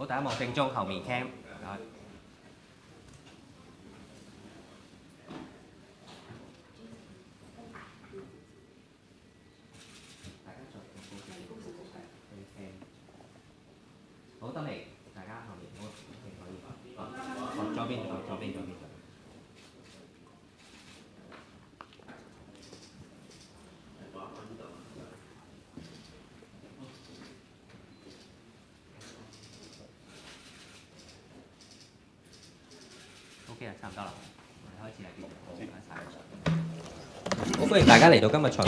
好，大家望正中後面 cam。好得嚟，大家後面好，可以。左邊。OK 啦，差唔多啦，我哋開始啦，好，歡迎大家嚟到今日財。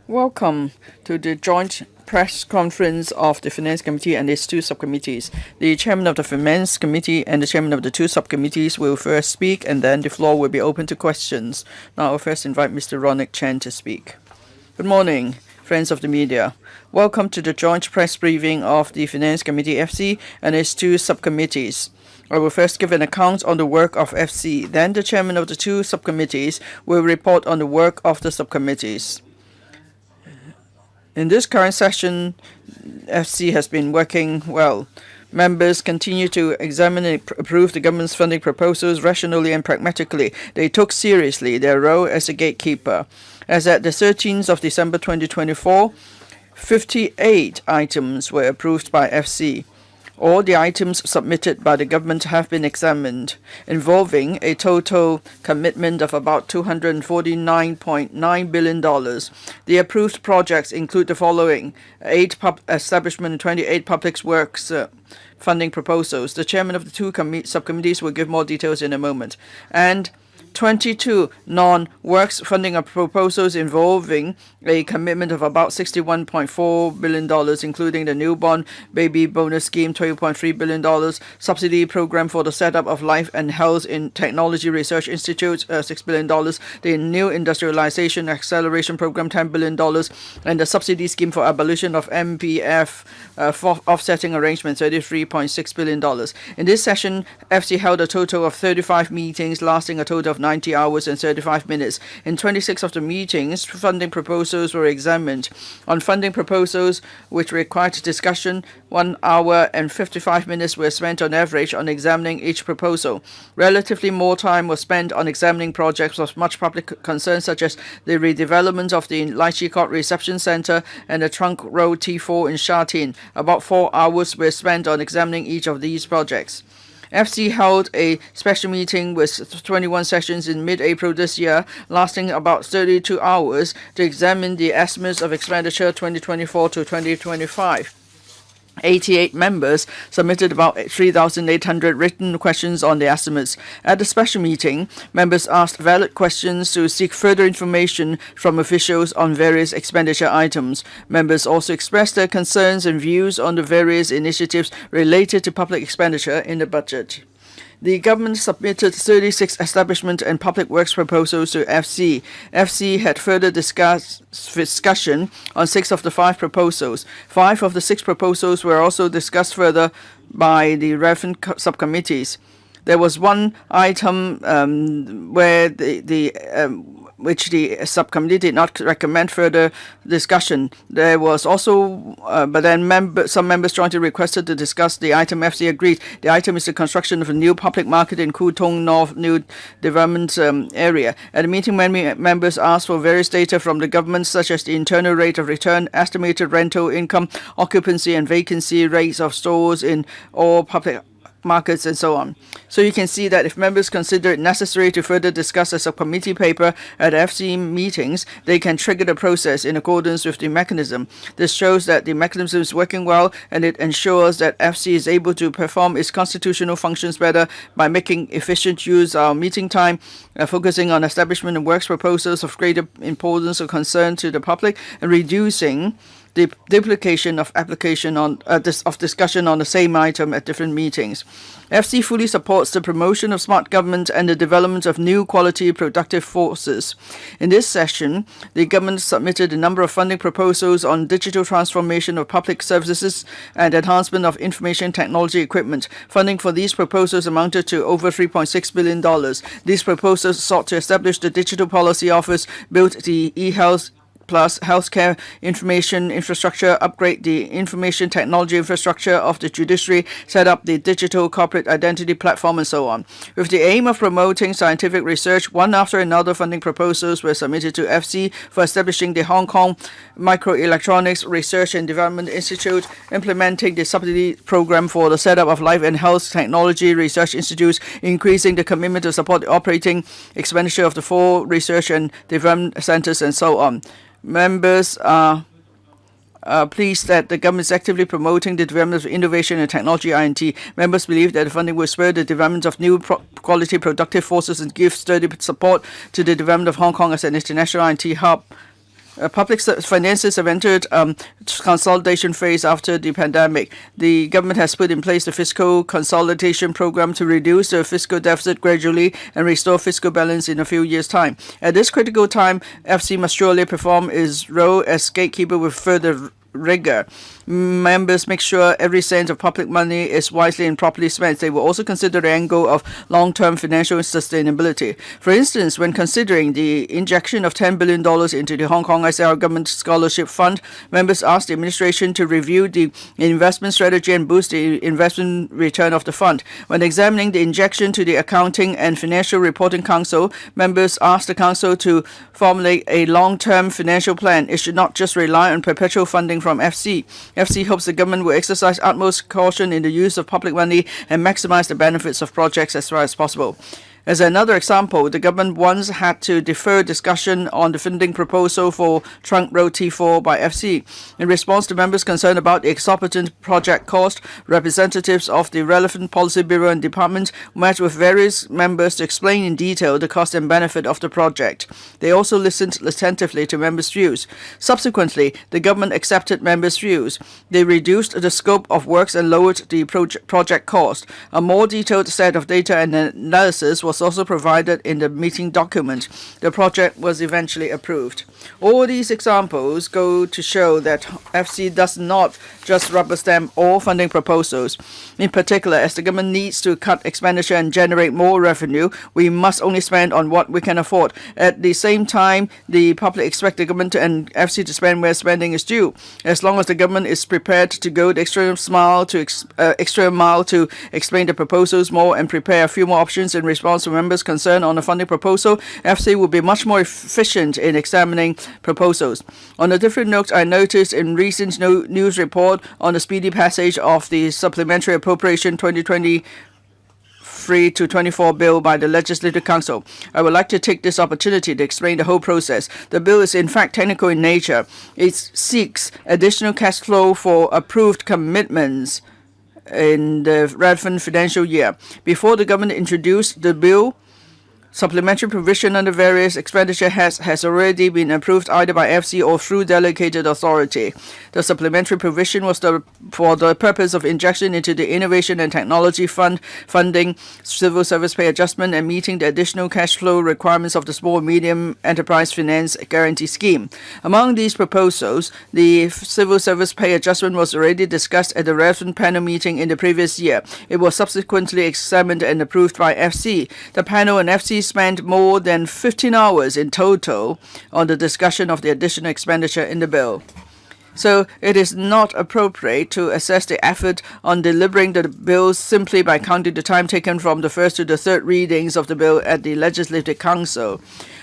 Welcome to the joint press conference of the Finance Committee and its two subcommittees. The chairman of the Finance Committee and the chairman of the two subcommittees will first speak, and then the floor will be open to questions. Now I'll first invite Mr. Ronick Chen to speak. Good morning, friends of the media. Welcome to the joint press briefing of the Finance Committee FC and its two subcommittees. I will first give an account on the work of FC. Then the chairman of the two subcommittees will report on the work of the subcommittees. In this current session, FC has been working well. Members continue to examine and approve the government's funding proposals rationally and pragmatically. They took seriously their role as a gatekeeper. As at the 13th of December 2024, 58 items were approved by FC. All the items submitted by the government have been examined, involving a total commitment of about $249.9 billion. The approved projects include the following: 8 establishment and 28 public works funding proposals. The chairman of the two subcommittees will give more details in a moment. And 22 non-works funding proposals involving a commitment of about $61.4 billion, including the newborn baby bonus scheme, $12.3 billion, subsidy program for the setup of life and health in technology research institutes, $6 billion, the new industrialization acceleration program, $10 billion, and the subsidy scheme for abolition of MPF offsetting arrangements, $33.6 billion. In this session, FC held a total of 35 meetings lasting a total of 90 hours and 35 minutes. In 26 of the meetings, funding proposals were examined. On funding proposals which required discussion, 1 hour and 55 minutes were spent on average on examining each proposal. Relatively more time was spent on examining projects of much public concern, such as the redevelopment of the Lai Chi Kok Reception Center and the Trunk Road T4 in Sha Tin. About 4 hours were spent on examining each of these projects. FC held a special meeting with 21 sessions in mid-April this year, lasting about 32 hours, to examine the estimates of expenditure 2024 to 2025. 88 members submitted about 3,800 written questions on the estimates. At the special meeting, members asked valid questions to seek further information from officials on various expenditure items. Members also expressed their concerns and views on the various initiatives related to public expenditure in the budget. The government submitted 36 establishment and public works proposals to FC. FC had further discussion on 6 of the 5 proposals. 5 of the 6 proposals were also discussed further by the relevant subcommittees. There was one item where which the subcommittee did not recommend further discussion. There was also, but then some members jointly requested to discuss the item. FC agreed. The item is the construction of a new public market in Kutong North New Development Area. At the meeting, many members asked for various data from the government, such as the internal rate of return, estimated rental income, occupancy and vacancy rates of stores in all public markets, and so on. So you can see that if members consider it necessary to further discuss a subcommittee paper at FC meetings, they can trigger the process in accordance with the mechanism. This shows that the mechanism is working well, and it ensures that FC is able to perform its constitutional functions better by making efficient use of meeting time, focusing on establishment and works proposals of greater importance or concern to the public, and reducing the duplication of application on of discussion on the same item at different meetings. FC fully supports the promotion of smart government and the development of new quality productive forces. In this session, the government submitted a number of funding proposals on digital transformation of public services and enhancement of information technology equipment. Funding for these proposals amounted to over $3.6 billion. These proposals sought to establish the Digital Policy Office, build the e-health plus healthcare information infrastructure, upgrade the information technology infrastructure of the judiciary, set up the digital corporate identity platform, and so on. With the aim of promoting scientific research, one after another funding proposals were submitted to FC for establishing the Hong Kong Microelectronics Research and Development Institute, implementing the subsidy program for the setup of life and health technology research institutes, increasing the commitment to support the operating expenditure of the 4 research and development centers, and so on. Members are pleased that the government is actively promoting the development of innovation and technology R&D. Members believe that the funding will spur the development of new quality productive forces and give sturdy support to the development of Hong Kong as an international R&D hub. Public finances have entered consolidation phase after the pandemic. The government has put in place the fiscal consolidation program to reduce the fiscal deficit gradually and restore fiscal balance in a few years' time. At this critical time, FC must surely perform its role as gatekeeper with further rigor. Members make sure every cent of public money is wisely and properly spent. They will also consider the angle of long-term financial sustainability. For instance, when considering the injection of $10 billion into the Hong Kong SAR Government Scholarship Fund, members asked the administration to review the investment strategy and boost the investment return of the fund. When examining the injection to the Accounting and Financial Reporting Council, members asked the council to formulate a long-term financial plan. It should not just rely on perpetual funding from FC. FC hopes the government will exercise utmost caution in the use of public money and maximize the benefits of projects as far as possible. As another example, the government once had to defer discussion on the funding proposal for Trunk Road T4 by FC. In response to members' concern about the exorbitant project cost, representatives of the relevant policy bureau and department met with various members to explain in detail the cost and benefit of the project. They also listened attentively to members' views. Subsequently, the government accepted members' views. They reduced the scope of works and lowered the project cost. A more detailed set of data and analysis was also provided in the meeting document. The project was eventually approved. All these examples go to show that FC does not just rubber stamp all funding proposals. In particular, as the government needs to cut expenditure and generate more revenue, we must only spend on what we can afford. At the same time, the public expect the government and FC to spend where spending is due. As long as the government is prepared to go the extra mile to explain the proposals more and prepare a few more options in response to members' concern on the funding proposal, FC will be much more efficient in examining proposals. On a different note, I noticed in recent news report on the speedy passage of the Supplementary Appropriation 2023 to 24 bill by the Legislative Council. I would like to take this opportunity to explain the whole process. The bill is in fact technical in nature. It seeks additional cash flow for approved commitments in the relevant financial year. Before the government introduced the bill, supplementary provision under various expenditure has already been approved either by FC or through delegated authority. The supplementary provision was for the purpose of injection into the Innovation and Technology Fund, funding civil service pay adjustment and meeting the additional cash flow requirements of the Small and Medium Enterprise Finance Guarantee Scheme. Among these proposals, the civil service pay adjustment was already discussed at the relevant panel meeting in the previous year. It was subsequently examined and approved by FC. The panel and FC spent more than 15 hours in total on the discussion of the additional expenditure in the bill. So it is not appropriate to assess the effort on delivering the bill simply by counting the time taken from the first to the third readings of the bill at the Legislative Council.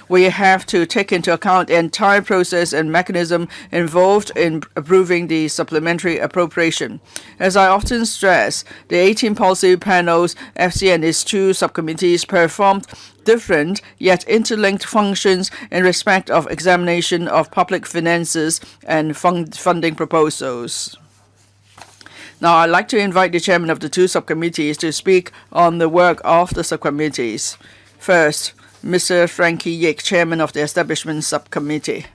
We have to take into account the entire process and mechanism involved in approving the supplementary appropriation. As I often stress, the 18 policy panels, FC and its 2 subcommittees performed different yet interlinked functions in respect of examination of public finances and funding proposals. Now, I'd like to invite the chairman of the 2 subcommittees to speak on the work of the subcommittees. First, Mr. Frankie Yik, chairman of the Establishment Subcommittee.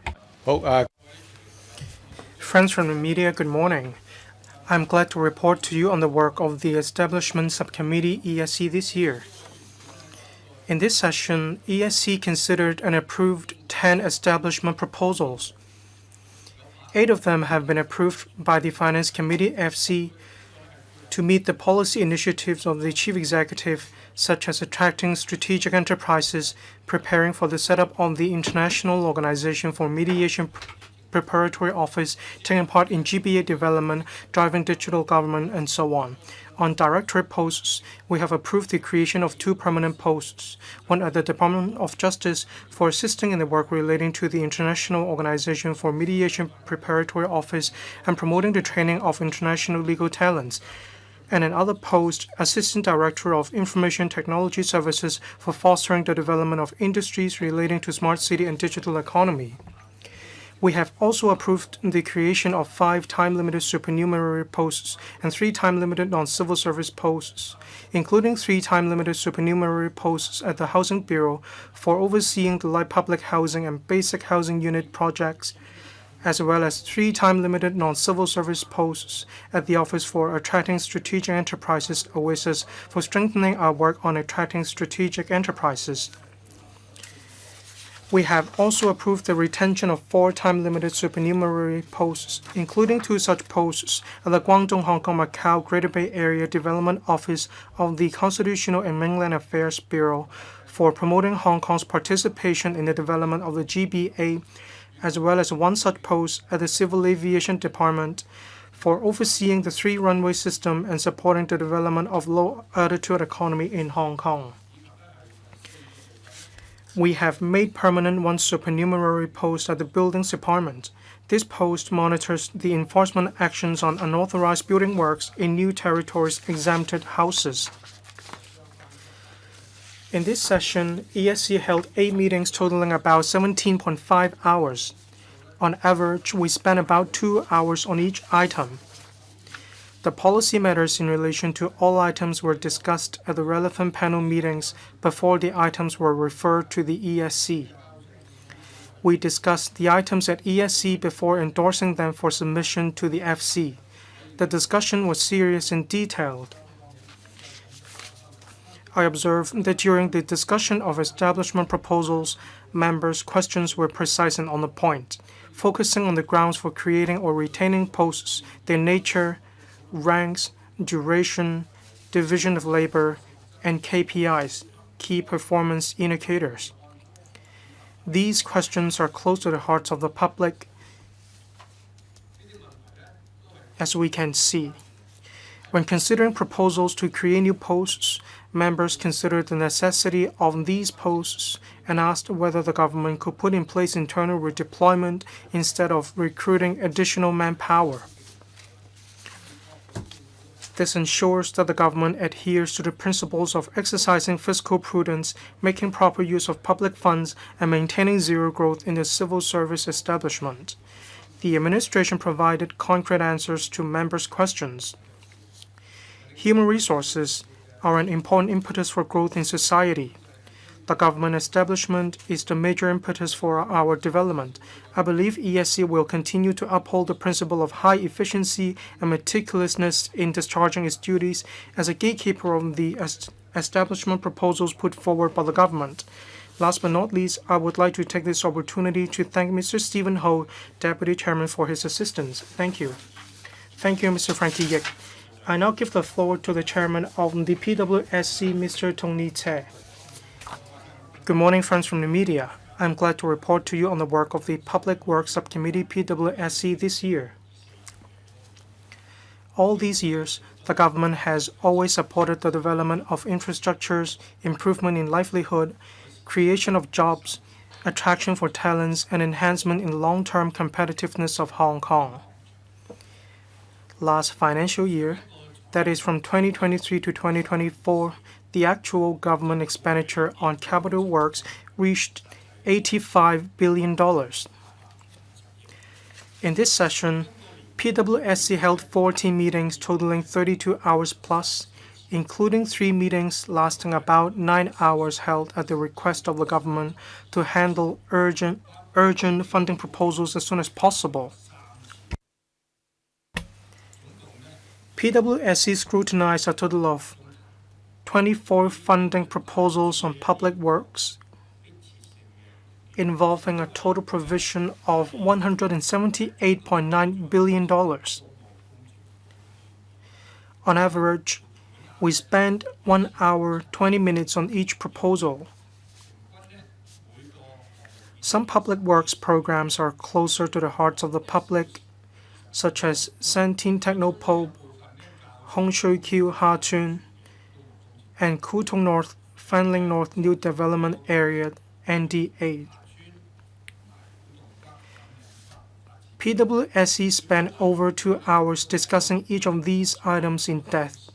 Friends from the media, good morning. I'm glad to report to you on the work of the Establishment Subcommittee ESC this year. In this session, ESC considered and approved 10 establishment proposals. 8 of them have been approved by the Finance Committee FC to meet the policy initiatives of the Chief Executive, such as attracting strategic enterprises, preparing for the setup of the International Organization for Mediation Preparatory Office, taking part in GBA development, driving digital government, and so on. On directorate posts, we have approved the creation of 2 permanent posts, one at the Department of Justice for assisting in the work relating to the International Organization for Mediation Preparatory Office and promoting the training of international legal talents, and another post, Assistant Director of Information Technology Services for fostering the development of industries relating to smart city and digital economy. We have also approved the creation of 5 time-limited supernumerary posts and 3 time-limited non-civil service posts, including 3 time-limited supernumerary posts at the Housing Bureau for overseeing the light public housing and basic housing unit projects, as well as 3 time-limited non-civil service posts at the Office for Attracting Strategic Enterprises, OASIS, for strengthening our work on attracting strategic enterprises. We have also approved the retention of 4 time-limited supernumerary posts, including 2 such posts at the Guangdong Hong Kong Macau Greater Bay Area Development Office of the Constitutional and Mainland Affairs Bureau for promoting Hong Kong's participation in the development of the GBA, as well as 1 such post at the Civil Aviation Department for overseeing the 3 runway system and supporting the development of low-altitude economy in Hong Kong. We have made permanent 1 supernumerary post at the Buildings Department. This post monitors the enforcement actions on unauthorized building works in new territories exempted houses. In this session, ESC held 8 meetings totaling about 17.5 hours. On average, we spent about 2 hours on each item. The policy matters in relation to all items were discussed at the relevant panel meetings before the items were referred to the ESC. We discussed the items at ESC before endorsing them for submission to the FC. The discussion was serious and detailed. I observed that during the discussion of establishment proposals, members' questions were precise and on the point, focusing on the grounds for creating or retaining posts, their nature, ranks, duration, division of labor, and KPIs, key performance indicators. These questions are close to the hearts of the public, as we can see. When considering proposals to create new posts, members considered the necessity of these posts and asked whether the government could put in place internal redeployment instead of recruiting additional manpower. This ensures that the government adheres to the principles of exercising fiscal prudence, making proper use of public funds, and maintaining zero growth in the civil service establishment. The administration provided concrete answers to members' questions. Human resources are an important impetus for growth in society. The government establishment is the major impetus for our development. I believe ESC will continue to uphold the principle of high efficiency and meticulousness in discharging its duties as a gatekeeper of the establishment proposals put forward by the government. Last but not least, I would like to take this opportunity to thank Mr. Stephen Ho, Deputy Chairman, for his assistance. Thank you. Thank you, Mr. Frankie Yik. I now give the floor to the Chairman of the PWSC, Mr. Tony Tse. Good morning, friends from the media. I'm glad to report to you on the work of the Public Works Subcommittee PWSC this year. All these years, the government has always supported the development of infrastructures, improvement in livelihood, creation of jobs, attraction for talents, and enhancement in long-term competitiveness of Hong Kong. Last financial year, that is from 2023 to 2024, the actual government expenditure on capital works reached $85 billion. In this session, PWSC held 14 meetings totaling 32 hours plus, including 3 meetings lasting about 9 hours held at the request of the government to handle urgent funding proposals as soon as possible. PWSC scrutinized a total of 24 funding proposals on public works, involving a total provision of $178.9 billion. On average, we spent 1 hour, 20 minutes on each proposal. Some public works programs are closer to the hearts of the public, such as Santin Technopole, Hongshui-Kyu Ha-Chun, and Kutong North, Fanling North New Development Area (NDA). PWSE spent over 2 hours discussing each of these items in depth.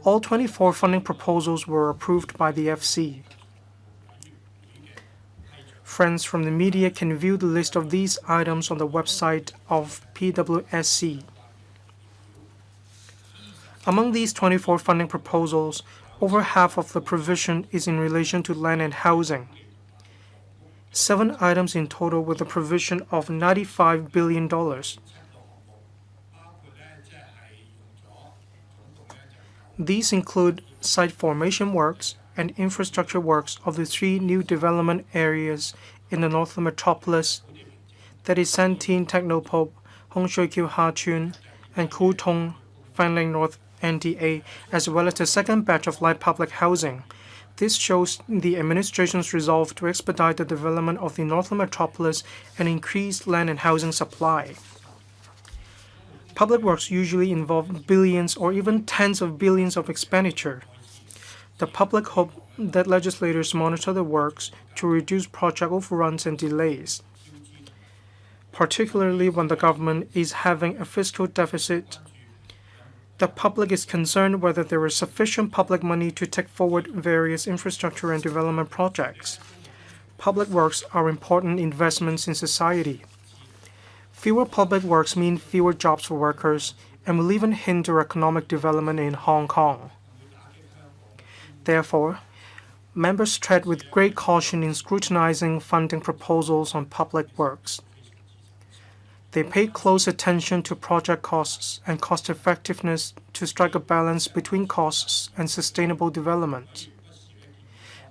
All 24 funding proposals were approved by the FC. Friends from the media can view the list of these items on the website of PWSC. Among these 24 funding proposals, over half of the provision is in relation to land and housing. 7 items in total with a provision of $95 billion. These include site formation works and infrastructure works of the 3 new development areas in the Northern Metropolis, that is Santin Technopole, Hongshui-Kyu Ha-Chun, and Kutong Fanling North NDA, as well as the second batch of light public housing. This shows the administration's resolve to expedite the development of the Northern Metropolis and increase land and housing supply. Public works usually involve billions or even tens of billions of expenditure. The public hope that legislators monitor the works to reduce project overruns and delays, particularly when the government is having a fiscal deficit. The public is concerned whether there is sufficient public money to take forward various infrastructure and development projects. Public works are important investments in society. Fewer public works mean fewer jobs for workers and will even hinder economic development in Hong Kong. Therefore, members tread with great caution in scrutinizing funding proposals on public works. They pay close attention to project costs and cost effectiveness to strike a balance between costs and sustainable development.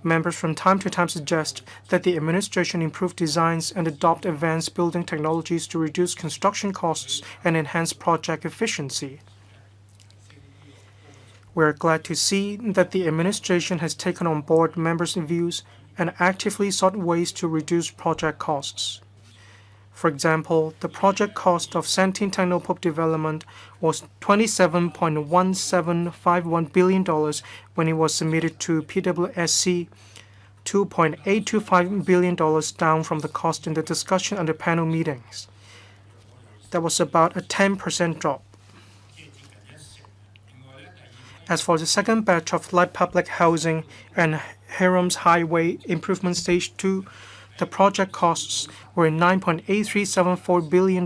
Members from time to time suggest that the administration improve designs and adopt advanced building technologies to reduce construction costs and enhance project efficiency. We are glad to see that the administration has taken on board members' views and actively sought ways to reduce project costs. For example, the project cost of Santin Technopole development was $27.1751 billion when it was submitted to PWSC, $2.825 billion down from the cost in the discussion and the panel meetings. That was about a 10% drop. As for the second batch of light public housing and Hiram's Highway Improvement Stage 2, the project costs were $9.8374 billion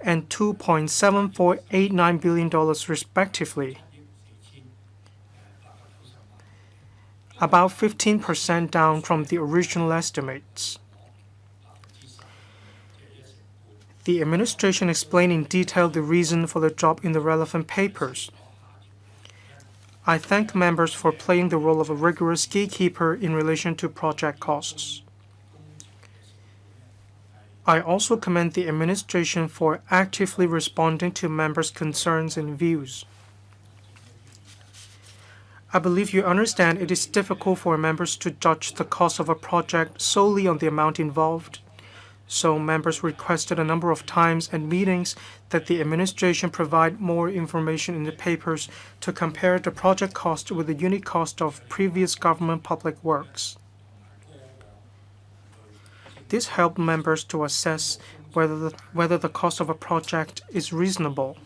and $2.7489 billion respectively, about 15% down from the original estimates. The administration explained in detail the reason for the drop in the relevant papers. I thank members for playing the role of a rigorous gatekeeper in relation to project costs. I also commend the administration for actively responding to members' concerns and views. I believe you understand it is difficult for members to judge the cost of a project solely on the amount involved, so members requested a number of times and meetings that the administration provide more information in the papers to compare the project cost with the unit cost of previous government public works. This helped members to assess whether the cost of a project is reasonable.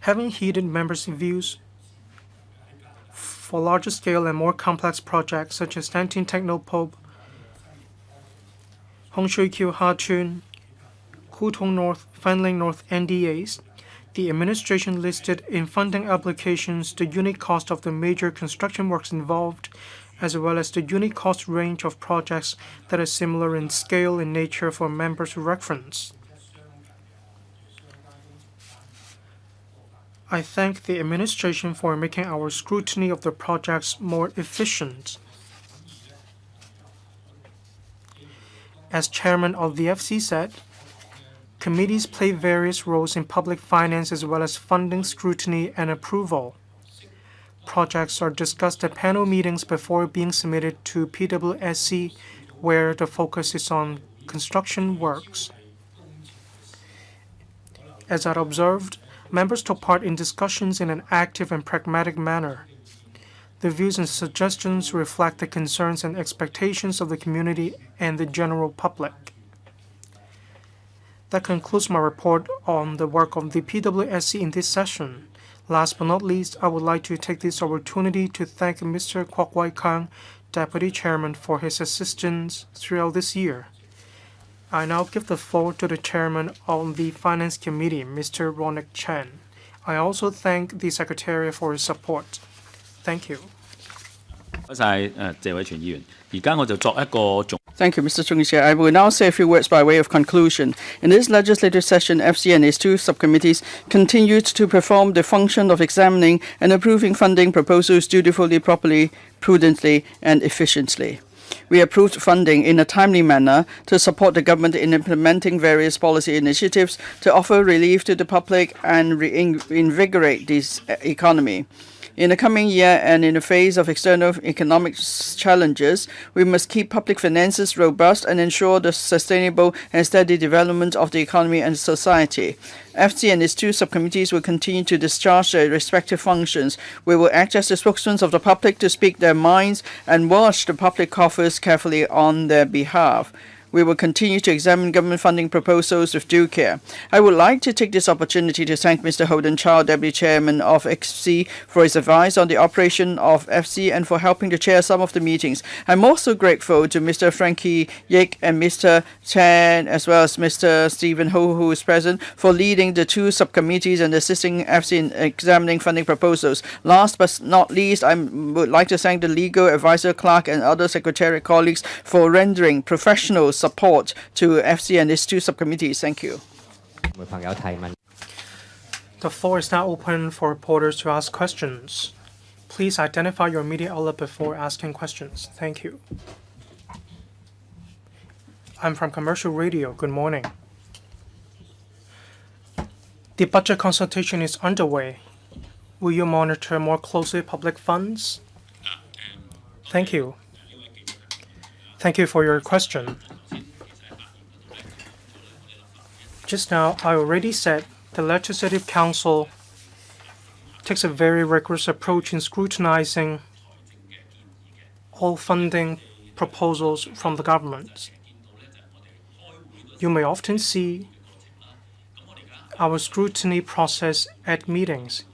Having heeded members' views, for larger scale and more complex projects such as Santin Technopole, Hongshui-Kyu Ha-Chun, Kutong North, Fanling North NDAs, the administration listed in funding applications the unit cost of the major construction works involved, as well as the unit cost range of projects that are similar in scale and nature for members' reference. I thank the administration for making our scrutiny of the projects more efficient. As chairman of the FC said, committees play various roles in public finance as well as funding scrutiny and approval. projects are discussed at panel meetings before being submitted to PWSC, where the focus is on construction works. As I observed, members took part in discussions in an active and pragmatic manner. The views and suggestions reflect the concerns and expectations of the community and the general public. That concludes my report on the work of the PWSC in this session. Last but not least, I would like to take this opportunity to thank Mr. Kwok Wai Kang, Deputy Chairman, for his assistance throughout this year. I now give the floor to the Chairman of the Finance Committee, Mr. Ronak Chen. I also thank the Secretariat for his support. Thank you. Thank you, Mr. Chung Chia. I will now say a few words by way of conclusion. In this legislative session, FC and its two subcommittees continued to perform the function of examining and approving funding proposals dutifully, properly, prudently, and efficiently. We approved funding in a timely manner to support the government in implementing various policy initiatives to offer relief to the public and reinvigorate the economy. In the coming year and in the face of external economic challenges, we must keep public finances robust and ensure the sustainable and steady development of the economy and society. FC and its two subcommittees will continue to discharge their respective functions. We will act as the spokesmen of the public to speak their minds and watch the public coffers carefully on their behalf. We will continue to examine government funding proposals with due care. I would like to take this opportunity to thank Mr. Holden Chow, Deputy Chairman of FC, for his advice on the operation of FC and for helping to chair some of the meetings. I'm also grateful to Mr. Frankie Yik and Mr. Chan, as well as Mr. Stephen Ho, who is present, for leading the two subcommittees and assisting FC in examining funding proposals. Last but not least, I would like to thank the legal advisor, clerk, and other secretariat colleagues for rendering professional support to FC and its two subcommittees. Thank you. The floor is now open for reporters to ask questions. Please identify your media outlet before asking questions. Thank you. I'm from Commercial Radio. Good morning. The budget consultation is underway. Will you monitor more closely public funds? Thank you. Thank you for your question. Just now, I already said the Legislative Council takes a very rigorous approach in scrutinizing all funding proposals from the government. You may often see our scrutiny process at meetings.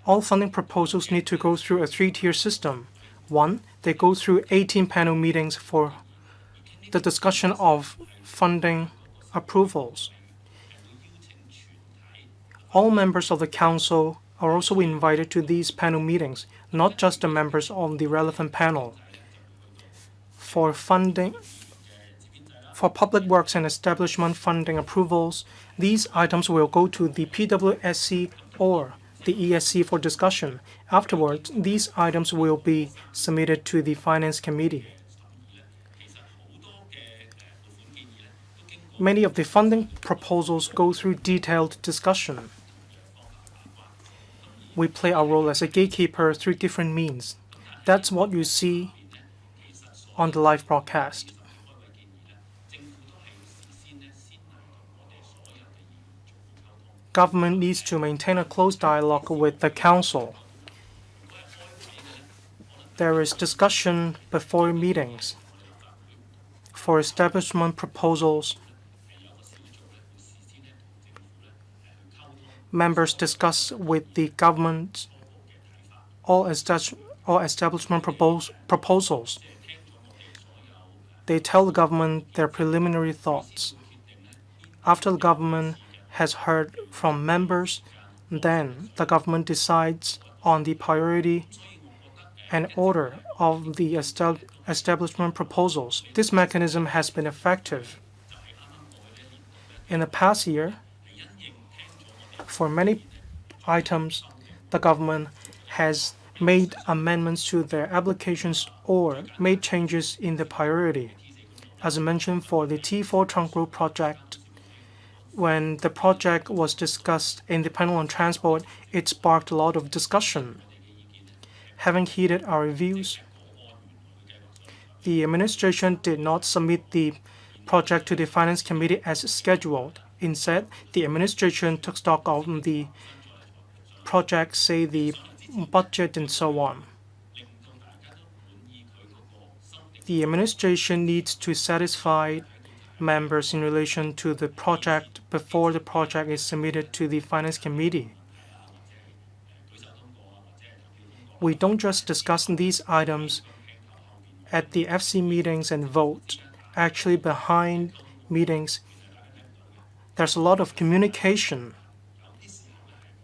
All funding proposals need to go through a three-tier system. One, they go through 18 panel meetings for the discussion of funding approvals. All members of the Council are also invited to these panel meetings, not just the members of the relevant panel. For public works and establishment funding approvals, these items will go to the PWSC or the ESC for discussion. Afterwards, these items will be submitted to the Finance Committee. Many of the funding proposals go through detailed discussion. We play our role as a gatekeeper through different means. That's what you see on the live broadcast. Government needs to maintain a close dialogue with the Council. There is discussion before meetings. For establishment proposals, members discuss with the government all establishment proposals. They tell the government their preliminary thoughts. After the government has heard from members, then the government decides on the priority and order of the establishment proposals. This mechanism has been effective. In the past year, for many items, the government has made amendments to their applications or made changes in the priority. As I mentioned, for the T4 Trunk Road project, when the project was discussed in the panel on transport, it sparked a lot of discussion. Having heeded our views, the administration did not submit the project to the Finance Committee as scheduled. Instead, the administration took stock of the project, say the budget and so on. The administration needs to satisfy members in relation to the project before the project is submitted to the Finance Committee. We don't just discuss these items at the FC meetings and vote. Actually, behind meetings, there's a lot of communication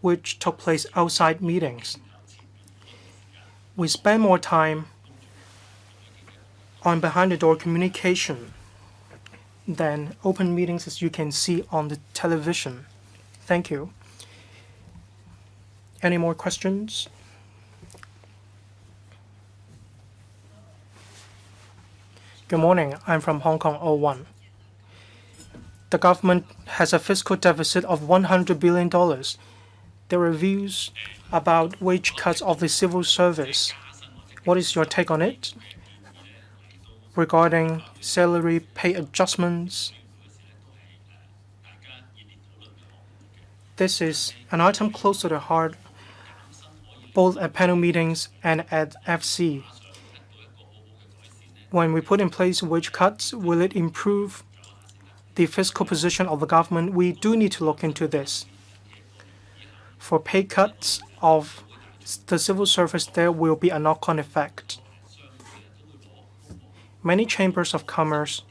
which took place outside meetings. We spend more time on behind-the-door communication than open meetings, as you can see on the television. Thank you. Any more questions? Good morning. I'm from Hong Kong 01. The government has a fiscal deficit of $100 billion. There are views about wage cuts of the civil service. What is your take on it? Regarding salary pay adjustments, this is an item close to the heart, both at panel meetings and at FC. When we put in place wage cuts, will it improve the fiscal position of the government? We do need to look into this. For pay cuts of the civil service, there will be a knock-on effect. Many chambers of commerce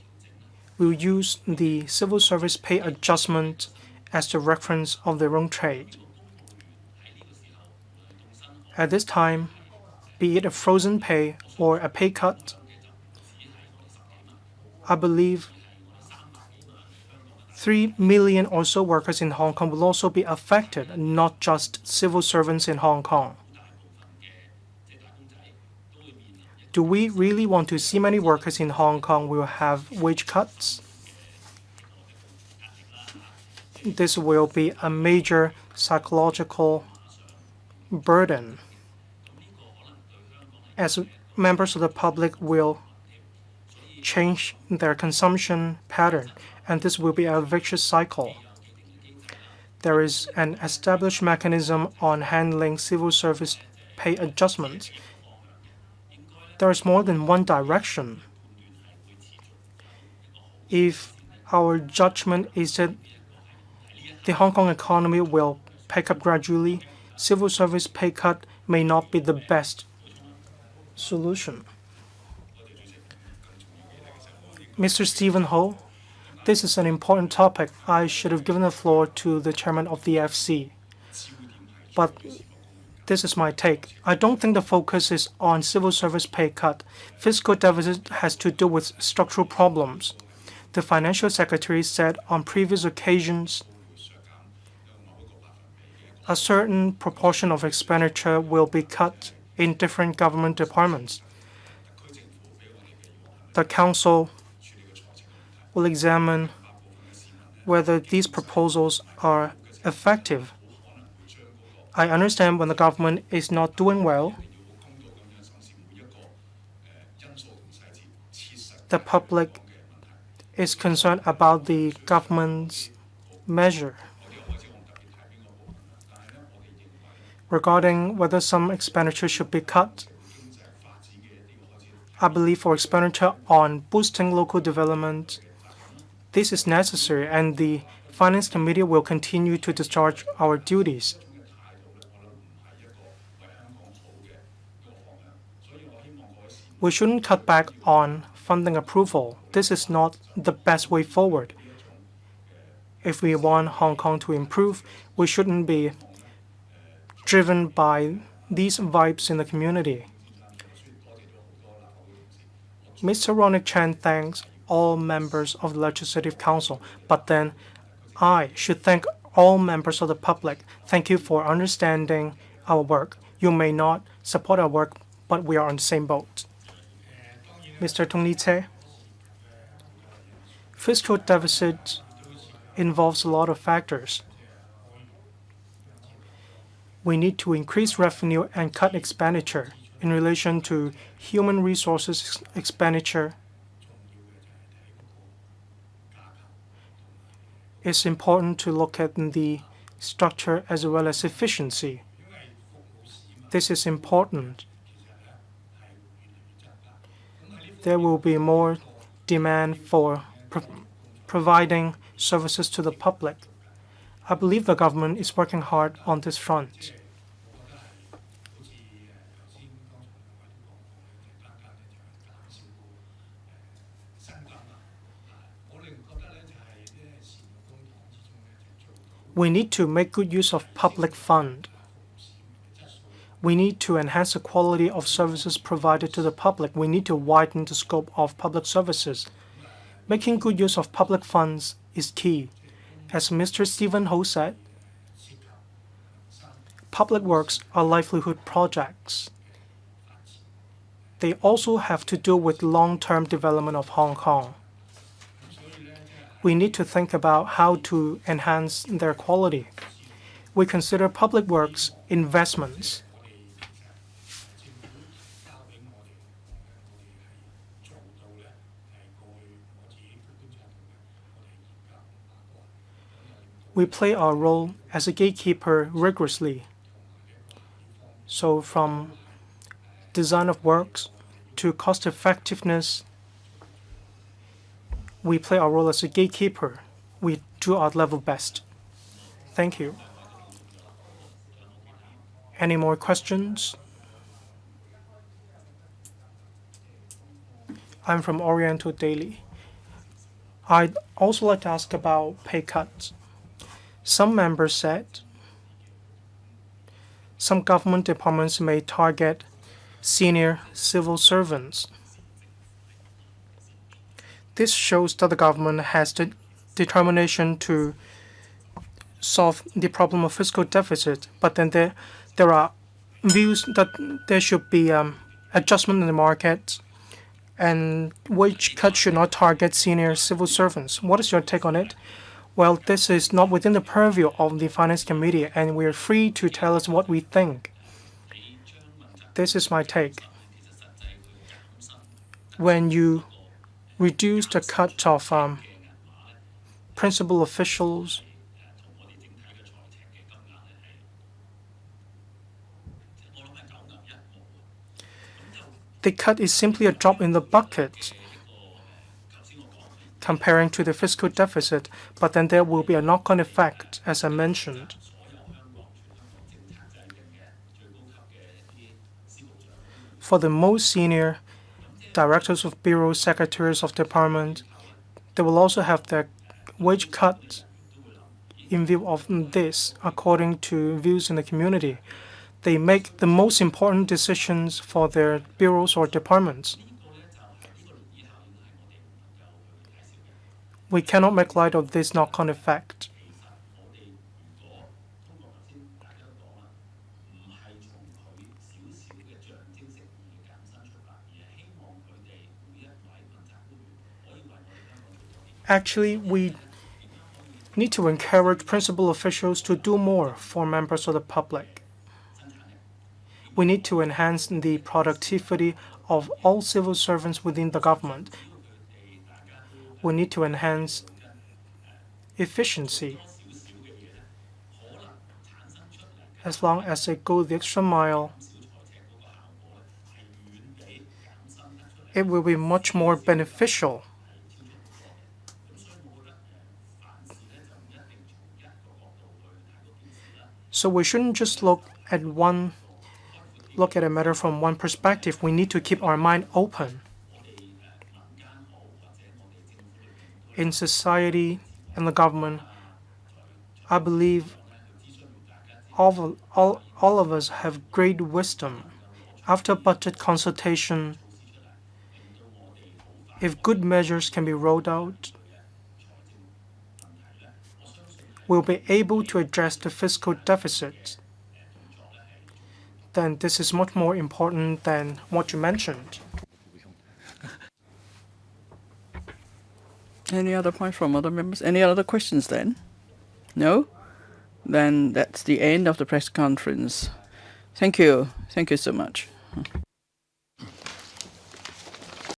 will use the civil service pay adjustment as the reference of their own trade. At this time, be it a frozen pay or a pay cut, I believe 3 million or so workers in Hong Kong will also be affected, not just civil servants in Hong Kong. Do we really want to see many workers in Hong Kong will have wage cuts? This will be a major psychological burden, as members of the public will change their consumption pattern, and this will be a vicious cycle. There is an established mechanism on handling civil service pay adjustments. There is more than one direction. If our judgment is that the Hong Kong economy will pick up gradually, civil service pay cut may not be the best solution. Mr. Stephen Ho, this is an important topic. I should have given the floor to the chairman of the FC. But this is my take. I don't think the focus is on civil service pay cut. Fiscal deficit has to do with structural problems. The financial secretary said on previous occasions a certain proportion of expenditure will be cut in different government departments. The council will examine whether these proposals are effective. I understand when the government is not doing well, the public is concerned about the government's measure. Regarding whether some expenditure should be cut, I believe for expenditure on boosting local development, this is necessary, and the Finance Committee will continue to discharge our duties. We shouldn't cut back on funding approval. This is not the best way forward. If we want Hong Kong to improve, we shouldn't be driven by these vibes in the community. Mr. Ronick Chan thanks all members of the Legislative Council, but then I should thank all members of the public. Thank you for understanding our work. You may not support our work, but we are on the same boat. Mr. Tong Li-tse, fiscal deficit involves a lot of factors. We need to increase revenue and cut expenditure. in relation to human resources expenditure, it's important to look at the structure as well as efficiency. This is important. There will be more demand for providing services to the public. I believe the government is working hard on this front. We need to make good use of public fund. We need to enhance the quality of services provided to the public. We need to widen the scope of public services. Making good use of public funds is key. As Mr. Stephen Ho said, public works are livelihood projects. They also have to do with long-term development of Hong Kong. We need to think about how to enhance their quality. We consider public works investments. We play our role as a gatekeeper rigorously. So from design of works to cost effectiveness, we play our role as a gatekeeper. We do our level best. Thank you. Any more questions? I'm from Oriental Daily. I'd also like to ask about pay cuts. Some members said some government departments may target senior civil servants. This shows that the government has the determination to solve the problem of fiscal deficit, but then there are views that there should be adjustment in the market and wage cuts should not target senior civil servants. What is your take on it? Well, this is not within the purview of the Finance Committee, and we are free to tell us what we think. This is my take. When you reduce the cut of principal officials, the cut is simply a drop in the bucket comparing to the fiscal deficit, but then there will be a knock-on effect, as I mentioned. For the most senior directors of bureau, secretaries of department, they will also have their wage cut in view of this, according to views in the community. They make the most important decisions for their bureaus or departments. We cannot make light of this knock-on effect. Actually, we need to encourage principal officials to do more for members of the public. We need to enhance the productivity of all civil servants within the government. We need to enhance efficiency. As long as they go the extra mile, it will be much more beneficial. So we shouldn't just look at a matter from one perspective. We need to keep our mind open. In society and the government, I believe all of us have great wisdom. After budget consultation, if good measures can be rolled out, we'll be able to address the fiscal deficit. Then this is much more important than what you mentioned. Any other points from other members? Any other questions then? No? Then that's the end of the press conference. Thank you. Thank you so much.